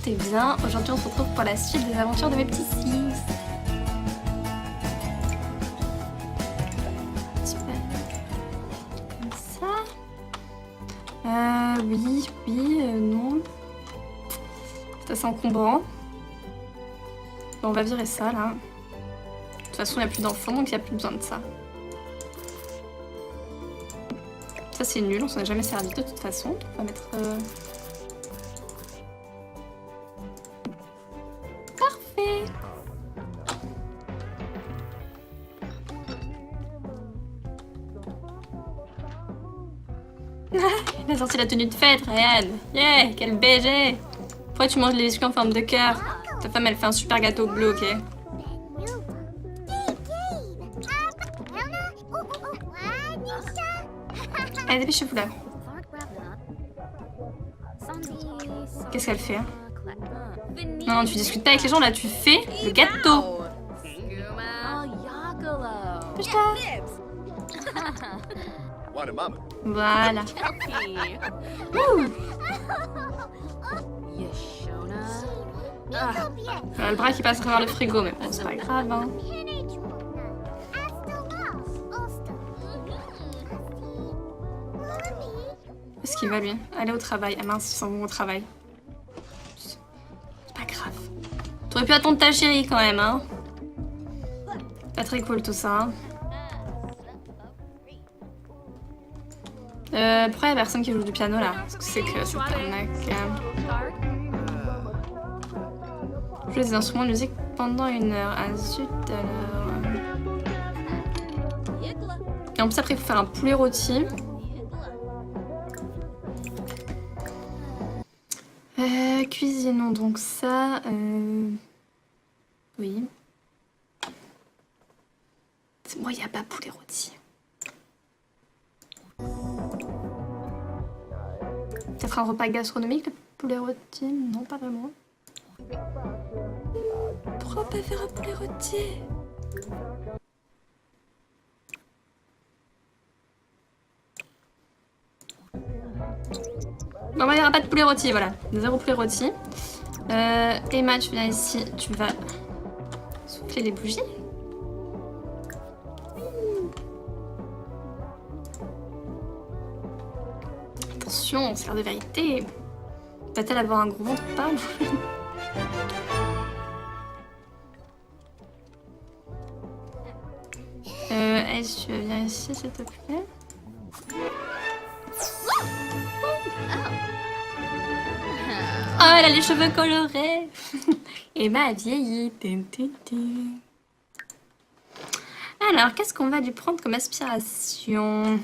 portez bien. Aujourd'hui, on se retrouve pour la suite des aventures de mes petits Sims. Super. Comme ça. Oui, non. C'est assez encombrant. Bon, on va virer ça, là. De toute façon, il n'y a plus d'enfants, donc il n'y a plus besoin de ça. Ça, c'est nul, on s'en est jamais servi de toute façon. On va mettre... Parfait. Il a sorti la tenue de fête, Ryan. Yeah, quel BG. Pourquoi tu manges les biscuits en forme de cœur? Ta femme, elle fait un super gâteau bleu, ok? Allez, dépêchez-vous là. Qu'est-ce qu'elle fait? Non, tu discutes pas avec les gens, là, tu fais le gâteau. Dépêche-toi. Voilà. Le bras qui passe à travers le frigo, mais bon, c'est pas grave, hein. Est-ce qu'il va, lui? Aller au travail. Ah mince, ils s'en vont au travail. C'est pas grave. T'aurais pu attendre ta chérie, quand même, hein. Pas très cool, tout ça, hein. Pourquoi il y a personne qui joue du piano, là? Parce que c'est que cette arnaque... Jouer des instruments de musique pendant 1 heure. Ah zut alors. Et en plus après il faut faire un poulet rôti. Cuisinons donc ça. Oui. Moi il n'y a pas poulet rôti. Peut-être un repas gastronomique le poulet rôti? Non, pas vraiment. Pourquoi pas faire un poulet rôti? Bon, il n'y aura pas de poulet rôti, voilà. 0 poulet rôti. Emma, tu viens ici, tu vas souffler les bougies. Attention, c'est l'heure de vérité. Va-t-elle avoir un gros ventre ou pas? Est-ce que tu viens ici, s'il te plaît? Oh, elle a les cheveux colorés. Emma a vieilli. Alors, qu'est-ce qu'on va lui prendre comme aspiration?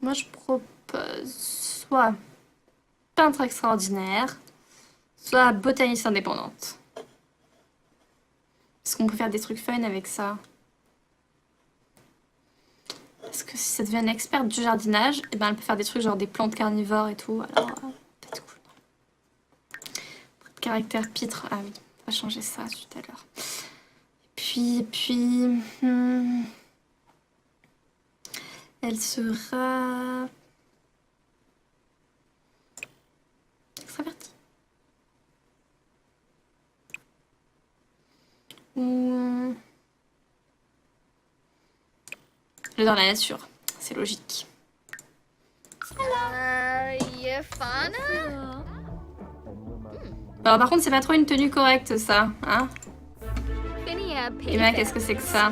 Moi, je propose soit peintre extraordinaire, soit botaniste indépendante. Est-ce qu'on peut faire des trucs fun avec ça? Parce que si ça devient une experte du jardinage, et ben elle peut faire des trucs genre des plantes carnivores et tout. Alors, peut-être cool. Caractère pitre. Ah oui, on va changer ça tout à l'heure. Et puis... elle sera... extravertie. Ou... elle est dans la nature, c'est logique. Alors par contre, c'est pas trop une tenue correcte ça, hein? Emma, qu'est-ce que c'est que ça?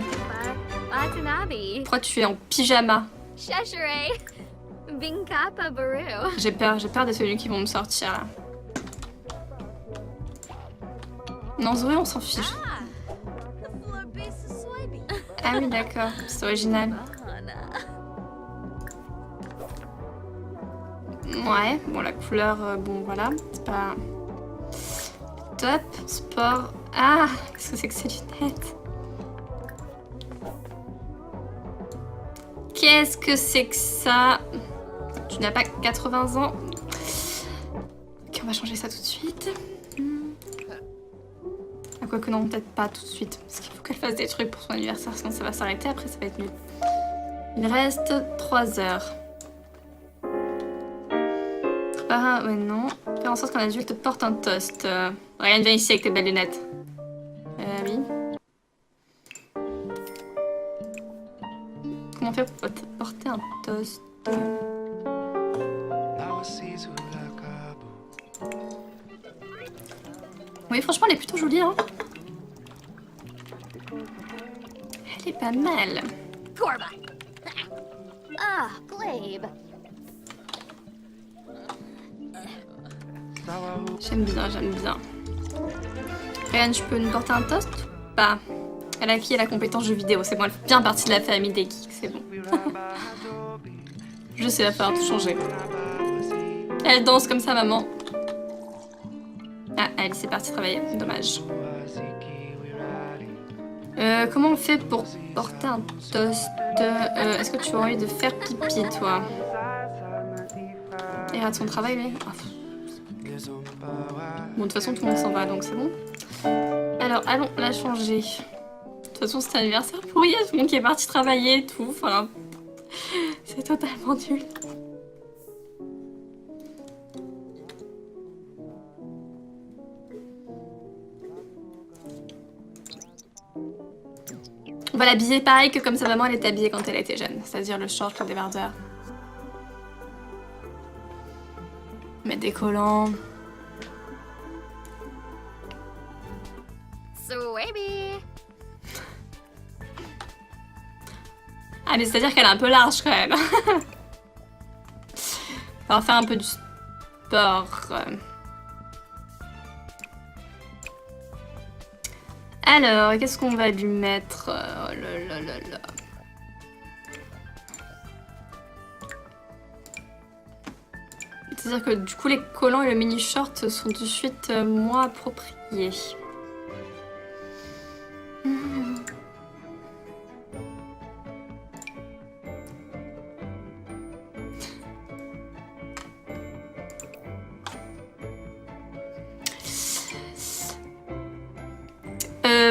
Pourquoi tu es en pyjama? J'ai peur des tenues qui vont me sortir là. Non, Zoé, on s'en fiche. Ah oui, d'accord, c'est original. Ouais, bon, la couleur, bon, voilà, c'est pas top. Sport. Ah, qu'est-ce que c'est que ces lunettes? Qu'est-ce que c'est que ça? Tu n'as pas 80 ans. Ok, on va changer ça tout de suite. À quoique non, peut-être pas tout de suite. Parce qu'il faut qu'elle fasse des trucs pour son anniversaire, sinon ça va s'arrêter, après ça va être nul. Il reste 3 heures. Ah ouais non. Faire en sorte qu'un adulte porte un toast. Ryan, viens ici avec tes belles lunettes. Oui. Comment faire pour porter un toast? Oui, franchement, elle est plutôt jolie, hein. Elle est pas mal. Gorba. Ah, Glabe. J'aime bien, j'aime bien. Ryan, tu peux nous porter un toast ou pas? Elle a acquis la compétence jeux vidéo, c'est bon, elle fait bien partie de la famille des geeks, c'est bon. Je sais, il va falloir tout changer. Elle danse comme ça, maman. Ah, elle s'est partie travailler, dommage. Comment on fait pour porter un toast? Est-ce que tu as envie de faire pipi, toi? Il rate son travail, lui. Ah, bon, de toute façon, tout le monde s'en va, donc c'est bon. Alors, allons la changer. De toute façon, c'est anniversaire pour hier, tout le monde qui est parti travailler et tout. Enfin, c'est totalement nul. On va l'habiller pareil que comme sa maman elle était habillée quand elle était jeune, c'est-à-dire le short, le débardeur. Mettre des collants. Swaby. Ah mais c'est-à-dire qu'elle est un peu large quand même. On va faire un peu du sport. Alors, qu'est-ce qu'on va lui mettre? Oh là là là là. C'est-à-dire que du coup, les collants et le mini-short sont tout de suite moins appropriés.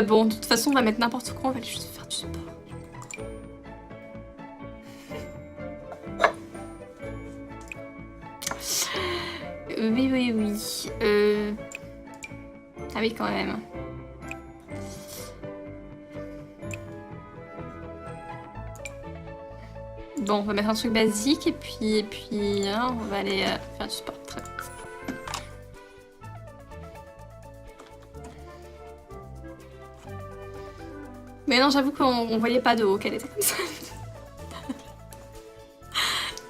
Bon, de toute façon, on va mettre n'importe quoi, on va aller juste faire du sport. Oui, oui, oui. Ah oui, quand même. Bon, on va mettre un truc basique et puis hein, on va aller faire du sport. Très bien. Mais non, j'avoue qu'on voyait pas de haut qu'elle était comme ça.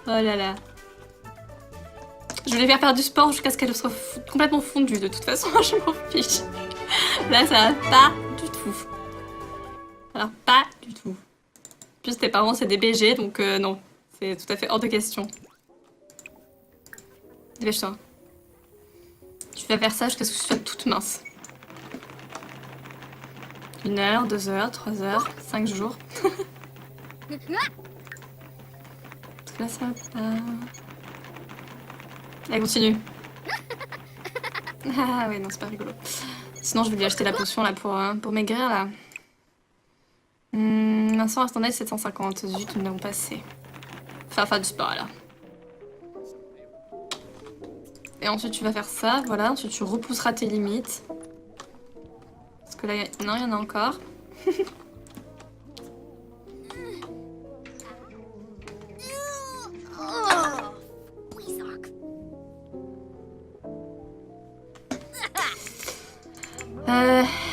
Oh là là. Je voulais faire du sport jusqu'à ce qu'elle soit complètement fondue. De toute façon, je m'en fiche. Là, ça va pas du tout. Alors, pas du tout. En plus, tes parents, c'est des BG, donc non. C'est tout à fait hors de question. Dépêche-toi. Tu vas faire ça jusqu'à ce que tu sois toute mince. 1 heure, 2 heures, 3 heures, 5 jours. Parce que là, ça va pas... Allez, continue. Ah ouais, non, c'est pas rigolo. Sinon, je vais lui acheter la potion là pour maigrir là. L'instant instantané 750. Zut, nous l'avons passé. Faire du sport là. Et ensuite, tu vas faire ça, voilà. Ensuite, tu repousseras tes limites. Parce que là, non, il y en a encore.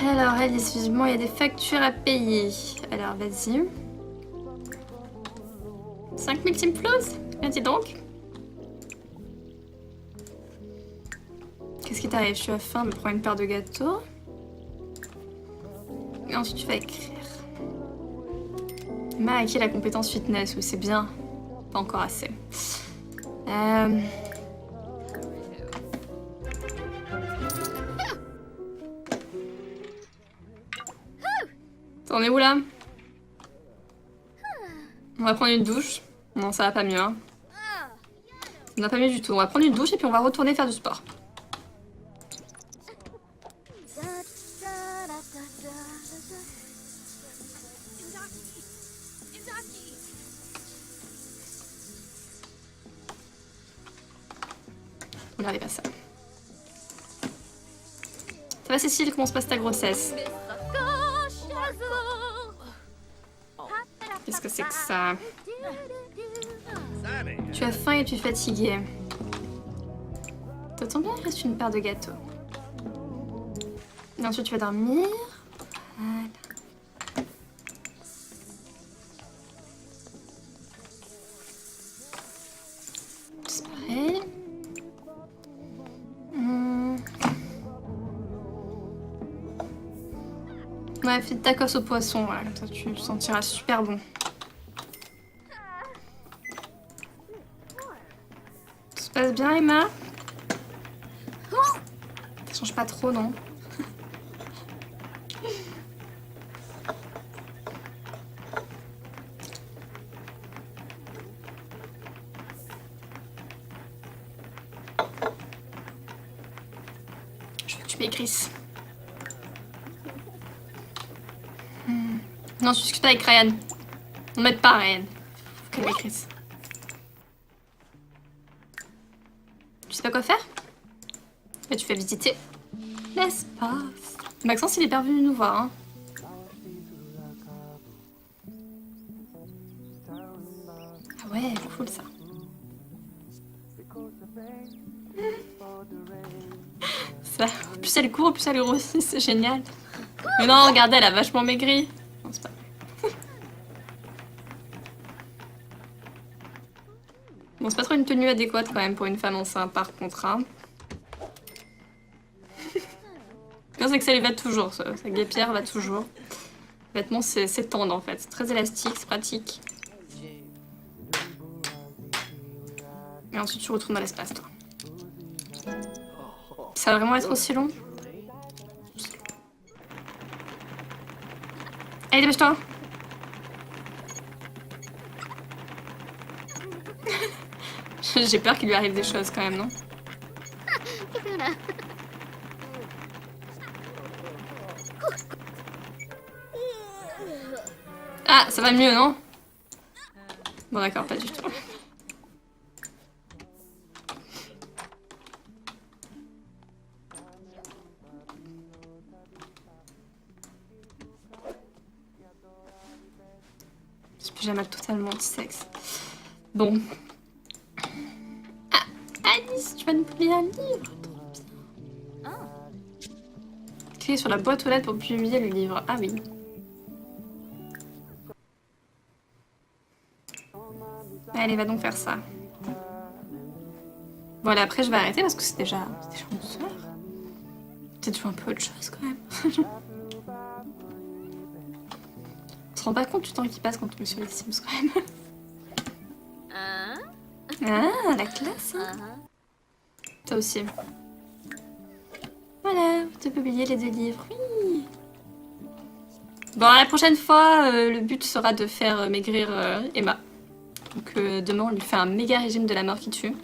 Alors, elle, excusez-moi, il y a des factures à payer. Alors, vas-y. 5000 Team Flows? Dis donc. Qu'est-ce qui t'arrive? Tu as faim, me prends une paire de gâteaux. Et ensuite, tu vas écrire. Ma acquis la compétence fitness, oui, c'est bien. Pas encore assez. T'en es où là? On va prendre une douche. Non, ça va pas mieux. Hein. Ça va pas mieux du tout. On va prendre une douche et puis on va retourner faire du sport. Regardez pas ça. Ça va Cécile, comment se passe ta grossesse? Qu'est-ce que c'est que ça? Tu as faim et tu es fatigué. T'entends bien, il reste une paire de gâteaux. Et ensuite tu vas dormir. Voilà. C'est pareil. Ouais, fais de tacos au poisson, voilà, comme ça tu te sentiras super bon. Tout se passe bien, Emma? Ça change pas trop, non? Je veux que tu maigrisses. Non, je discute pas avec Ryan. On m'aide pas, Ryan. Faut qu'elle maigrisse. Tu sais pas quoi faire? Bah, tu fais visiter l'espace. Maxence, il est pas venu nous voir, hein. Ah ouais, cool ça. Ça. Plus elle court, plus elle grossit, c'est génial. Mais non, regardez, elle a vachement maigri. Non, c'est pas... Bon, c'est pas trop une tenue adéquate quand même pour une femme enceinte par contre. Hein. Le pire, c'est que ça lui va toujours, sa guêpière va toujours. Les vêtements, c'est tendre en fait. C'est très élastique, c'est pratique. Et ensuite, tu retournes dans l'espace, toi. Ça va vraiment être aussi long? Allez, dépêche-toi! J'ai peur qu'il lui arrive des choses quand même, non? Ah, ça va mieux, non? Bon, d'accord, pas du tout. Ce pyjama totalement anti-sexe. Bon. Ah, Alice, tu vas nous publier un livre. Trop bien. Cliquez sur la boîte aux lettres pour publier le livre. Ah oui. Allez, va donc faire ça. Bon, allez, après, je vais arrêter parce que c'est déjà 11 heures. Peut-être jouer un peu autre chose quand même. On se rend pas compte du temps qui passe quand on est sur les Sims quand même. Ah, la classe, hein. Toi aussi. Voilà, vous te publier les 2 livres. Oui. Bon, la prochaine fois, le but sera de faire maigrir Emma. Donc demain, on lui fait un méga régime de la mort qui tue.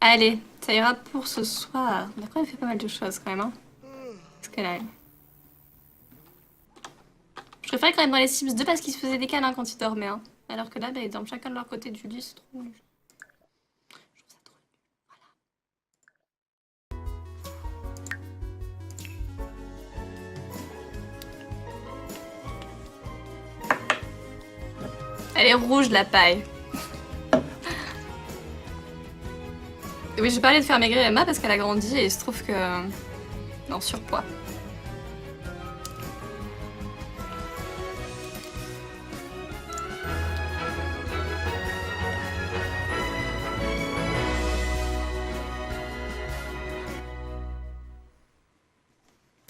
Allez, ça ira pour ce soir. On a quand même fait pas mal de choses quand même. Hein. Parce qu'elle a... Je préférais quand même dans les Sims 2 parce qu'ils se faisaient des câlins quand ils dormaient. Hein. Alors que là, bah, ils dorment chacun de leur côté du lit, c'est trop... Je trouve ça trop... Voilà. Elle est rouge, la paille. Oui, j'ai parlé de faire maigrir Emma parce qu'elle a grandi et il se trouve que... Non, surpoids.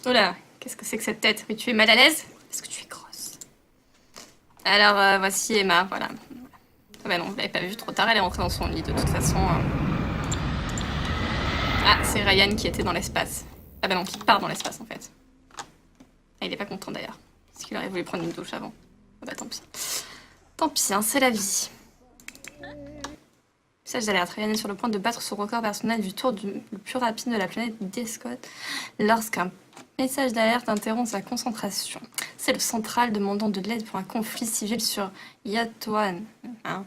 Oh là, qu'est-ce que c'est que cette tête? Oui, tu es mal à l'aise? Parce que tu es grosse. Alors, voici Emma, voilà. Ah bah non, vous l'avez pas vu trop tard, elle est rentrée dans son lit de toute façon. Ah, c'est Ryan qui était dans l'espace. Ah bah non, qui part dans l'espace en fait. Ah, il est pas content d'ailleurs. Parce qu'il aurait voulu prendre une douche avant. Ah bah tant pis. Tant pis, hein, c'est la vie. Message d'alerte. Ryan est sur le point de battre son record personnel du tour le plus rapide de la planète Descott lorsqu'un message d'alerte interrompt sa concentration. C'est le central demandant de l'aide pour un conflit civil sur Yatwan. Hein.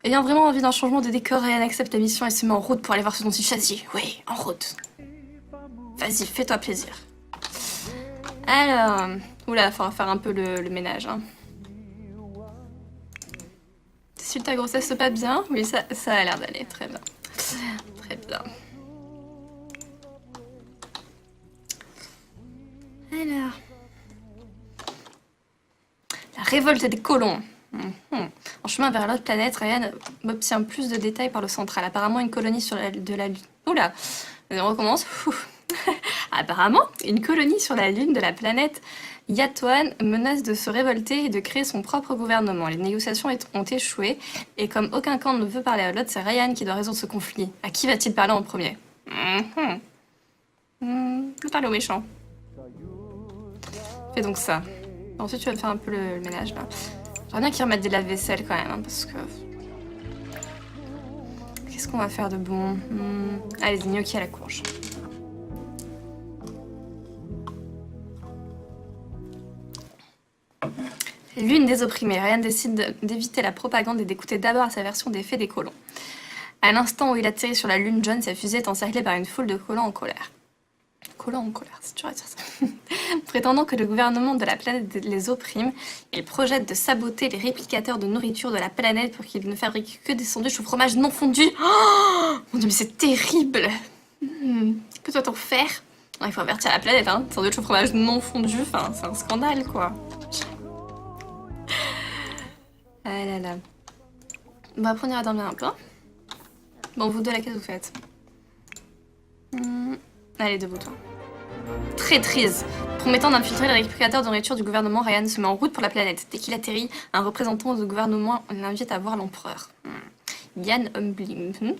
Ayant vraiment envie d'un changement de décor, Ryan accepte la mission et se met en route pour aller voir ce dont il s'agit. Oui, en route. Vas-y, fais-toi plaisir. Alors... Oula, faudra faire un peu le ménage. Hein. Si ta grossesse se passe bien? Oui, ça a l'air d'aller. Très bien. Très bien. Alors... La révolte des colons. En chemin vers l'autre planète, Ryan obtient plus de détails par le central. Apparemment, une colonie sur de la Lune. Oula, on recommence. Apparemment, une colonie sur la Lune de la planète Yatuan menace de se révolter et de créer son propre gouvernement. Les négociations ont échoué et comme aucun camp ne veut parler à l'autre, c'est Ryan qui doit résoudre ce conflit. À qui va-t-il parler en premier? Parler aux méchants. Fais donc ça. Ensuite, tu vas te faire un peu le ménage là. J'aimerais bien qu'ils remettent des lave-vaisselle quand même, hein, parce que... Qu'est-ce qu'on va faire de bon? Allez, des gnocchis à la courge. L'une des opprimées, Ryan décide d'éviter la propagande et d'écouter d'abord sa version des faits des colons. À l'instant où il atterrit sur la Lune, John, sa fusée est encerclée par une foule de colons en colère. Colons en colère, c'est dur à dire ça. Prétendant que le gouvernement de la planète les opprime, ils projettent de saboter les réplicateurs de nourriture de la planète pour qu'ils ne fabriquent que des sandwichs au fromage non fondu. Oh mon dieu, mais c'est terrible. Que doit-on faire? Il faut avertir la planète, hein. Sandwich au fromage non fondu, enfin, c'est un scandale, quoi. Ah là là. Bon, après on ira dormir un peu. Bon, vous deux, là, qu'est-ce que vous faites? Allez, debout, toi. Traîtrise. Promettant d'infiltrer les récupérateurs de nourriture du gouvernement, Ryan se met en route pour la planète. Dès qu'il atterrit, un représentant du gouvernement l'invite à voir l'empereur. Yann Humbling.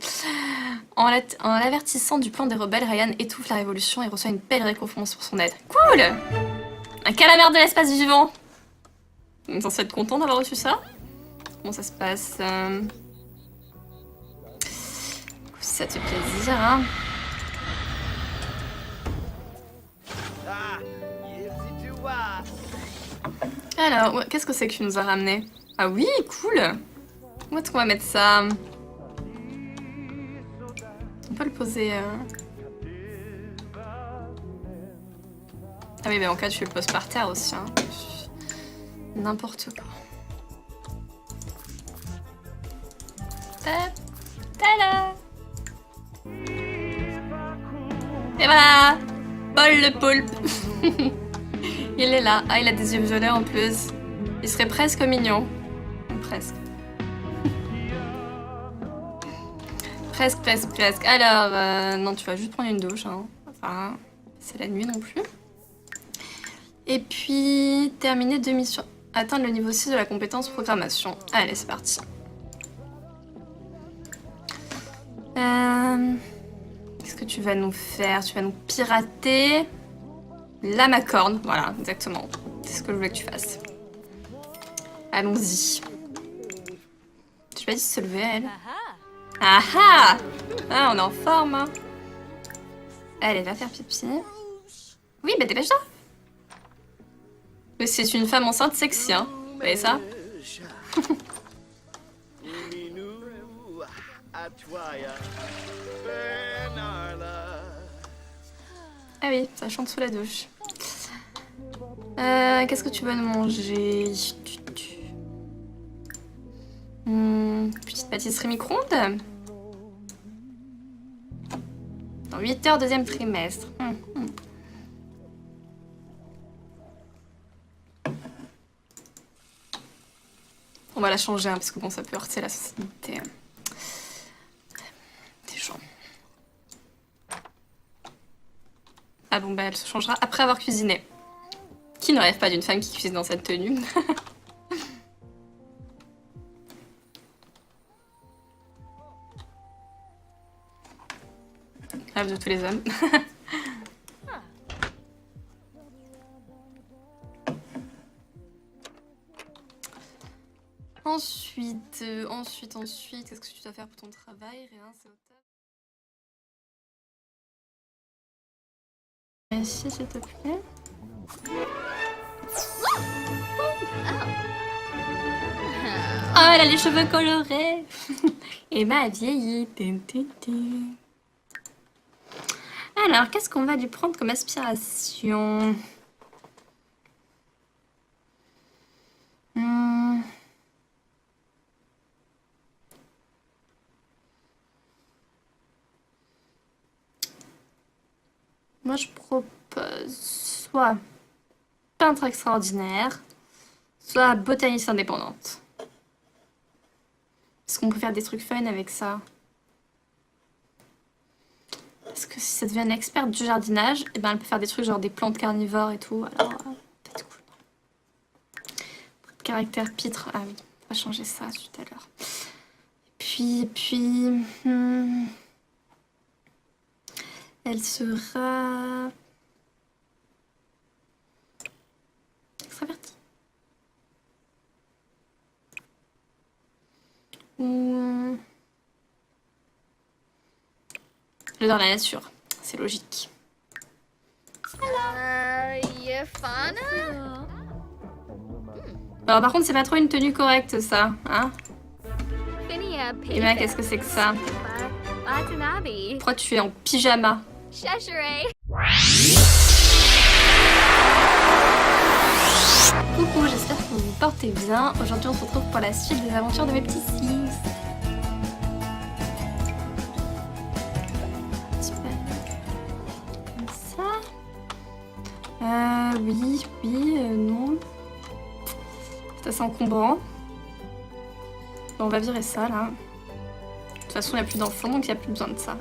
En l'avertissant du plan des rebelles, Ryan étouffe la révolution et reçoit une belle récompense pour son aide. Cool! Un calamar de l'espace vivant. On est censé être content d'avoir reçu ça. Comment ça se passe Si ça te fait plaisir, hein. Alors, qu'est-ce que c'est que tu nous as ramené? Ah oui, cool. Où est-ce qu'on va mettre ça? On peut le poser... Ah oui, mais en cas, tu le poses par terre aussi. Hein. N'importe quoi. Tada! Et voilà! Paul le poulpe. Il est là. Ah, il a des yeux violets en plus. Il serait presque mignon. Presque. Presque. Alors, non, tu vas juste prendre une douche. Hein. Enfin, c'est la nuit non plus. Et puis, terminer 2 missions. Atteindre le niveau 6 de la compétence programmation. Allez, c'est parti. Qu'est-ce que tu vas nous faire? Tu vas nous pirater la macorne. Voilà, exactement. C'est ce que je voulais que tu fasses. Allons-y. Tu vas dit se lever, elle. Ah ah! Ah, on est en forme. Hein. Allez, va faire pipi. Oui, bah dépêche-toi. Mais c'est une femme enceinte sexy, hein. Vous voyez ça? Ah oui, ça chante sous la douche. Qu'est-ce que tu vas nous manger? Petite pâtisserie micro-ondes. Dans 8 heures, 2e trimestre. On va la changer, hein, parce que bon, ça peut heurter la sensibilité des gens. Ah bon, bah elle se changera après avoir cuisiné. Qui ne rêve pas d'une femme qui cuisine dans cette tenue? Rêve de tous les hommes. Ensuite, qu'est-ce que tu dois faire pour ton travail? Rien, c'est au top. Ici, s'il te plaît. Oh, elle a les cheveux colorés. Emma a vieilli. Alors, qu'est-ce qu'on va lui prendre comme aspiration? Moi, je propose soit peintre extraordinaire, soit botaniste indépendante. Est-ce qu'on peut faire des trucs fun avec ça? Parce que si ça devient une experte du jardinage, et ben elle peut faire des trucs genre des plantes carnivores et tout. Alors, peut-être cool. Caractère pitre. Ah oui, on va changer ça tout à l'heure. Et puis... elle sera... extravertie. Ou... dans la nature, c'est logique. Yafana? Alors par contre, c'est pas trop une tenue correcte ça, hein? Finia Emma, qu'est-ce que c'est que ça? Watanabe. Pourquoi tu es en pyjama? Cheshire. Coucou, j'espère que vous vous portez bien. Aujourd'hui, on se retrouve pour la suite des aventures de mes petits Sims. Super. Comme ça. Oui, non. C'est assez encombrant. Bon, on va virer ça, là. De toute façon, il n'y a plus d'enfants, donc il n'y a plus besoin de ça.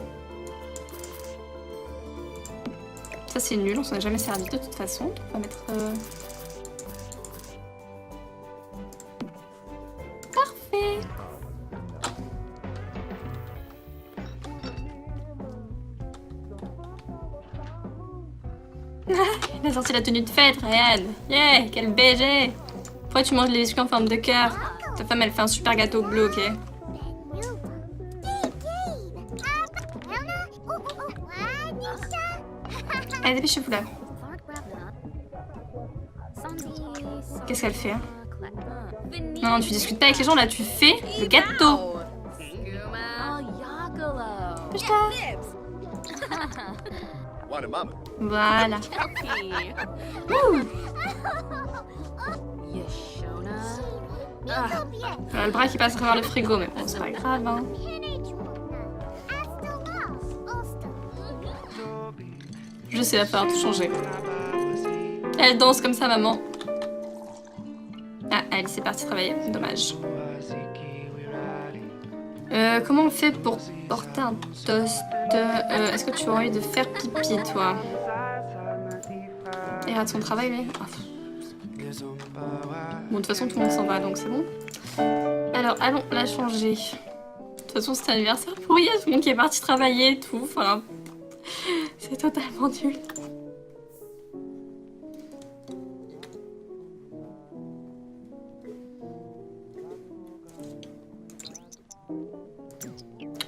Ça, c'est nul, on s'en est jamais servi de toute façon. On va mettre... Parfait. Il a sorti la tenue de fête, Ryan. Yeah, quel BG. Pourquoi tu manges les biscuits en forme de cœur? Ta femme, elle fait un super gâteau bleu, ok? Allez, dépêchez-vous là. Qu'est-ce qu'elle fait, hein? Non, tu discutes pas avec les gens, là, tu fais le gâteau. Voilà. Ouh. Le bras qui passe à travers le frigo, mais bon, c'est pas grave, hein. Je sais, il va falloir tout changer. Elle danse comme ça, maman. Ah, Alice est partie travailler. Dommage. Comment on fait pour porter un toast? Est-ce que tu as envie de faire pipi, toi? Il rate son travail, lui. Oh. Bon, de toute façon, tout le monde s'en va, donc c'est bon. Alors, allons la changer. De toute façon, c'est anniversaire pour hier, tout le monde qui est parti travailler et tout. Enfin, c'est totalement nul.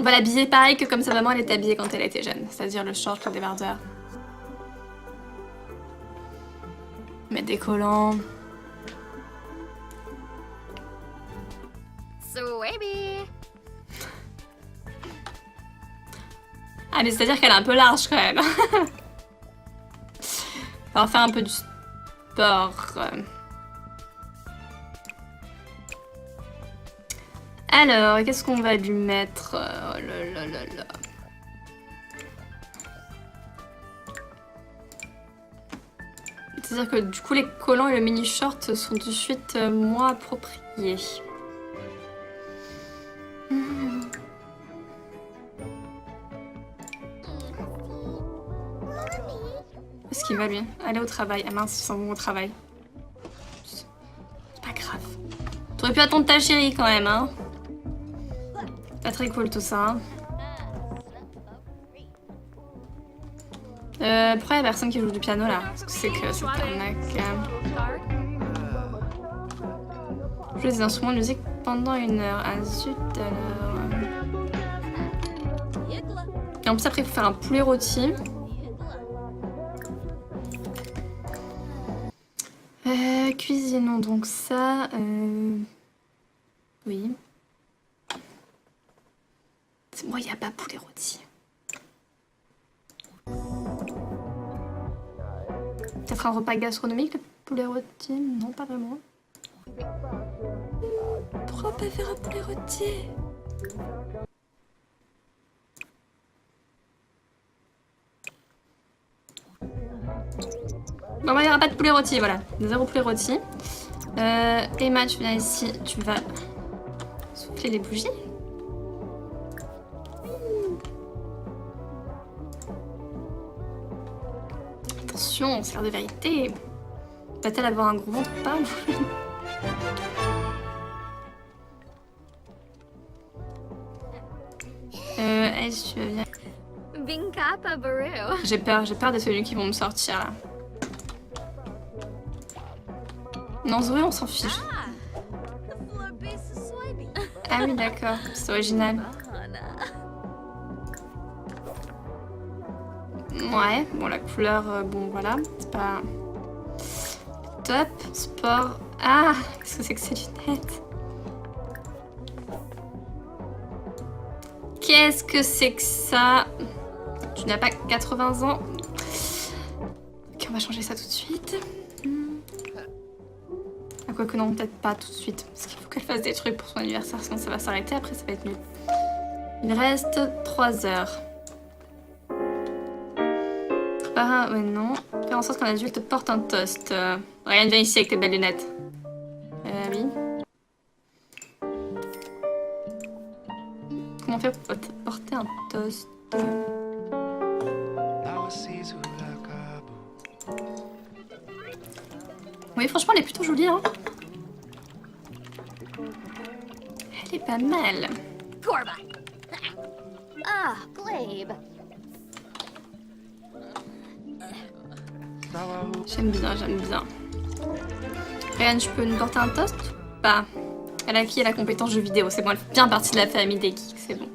On va l'habiller pareil que comme sa maman elle était habillée quand elle était jeune, c'est-à-dire le short, le débardeur. Mettre des collants. Swaby. Ah mais c'est-à-dire qu'elle est un peu large quand même. On va faire un peu du sport. Alors, qu'est-ce qu'on va lui mettre? Oh là là. C'est-à-dire que du coup, les collants et le mini-short sont tout de suite moins appropriés. Est-ce qu'il va lui aller au travail? Ah mince, ils s'en vont au travail. C'est pas grave. T'aurais pu attendre ta chérie quand même, hein. Pas très cool tout ça. Pourquoi il y a personne qui joue du piano là? Parce que c'est que cette arnaque. Jouer des instruments de musique pendant 1 heure. Ah zut alors. Et en plus après il faut faire un poulet rôti. Cuisinons donc ça. Oui. Moi, il n'y a pas poulet rôti. Peut-être un repas gastronomique, le poulet rôti? Non, pas vraiment. Pourquoi pas faire un poulet rôti? Bon, bah, il n'y aura pas de poulet rôti, voilà. 0 poulet rôti. Emma, tu viens ici, tu vas souffler les bougies. Attention, c'est l'heure de vérité. Va-t-elle avoir un gros ventre ou pas? Est-ce que tu viens... Binkapa Baru. J'ai peur de celui qui vont me sortir là. Non, Zoé, on s'en fiche. Ah oui, d'accord, c'est original. Ouais, bon, la couleur, bon, voilà, c'est pas top. Sport. Ah, qu'est-ce que c'est que ces lunettes? Qu'est-ce que c'est que ça? Tu n'as pas 80 ans. Ok, on va changer ça tout de suite. Ah, quoique non, peut-être pas tout de suite. Parce qu'il faut qu'elle fasse des trucs pour son anniversaire, sinon ça va s'arrêter. Après, ça va être nul. Il reste 3 heures. Ah, ouais, non. Faire en sorte qu'un adulte porte un toast. Ryan, viens ici avec tes belles lunettes. Oui. Comment faire pour porter un toast? Oui, franchement, elle est plutôt jolie, hein. Elle est pas mal. Corba. Ah, Glabe. J'aime bien, j'aime bien. Ryan, tu peux nous porter un toast ou pas? Elle a acquis la compétence jeu vidéo, c'est bon, elle fait bien partie de la famille des geeks, c'est bon.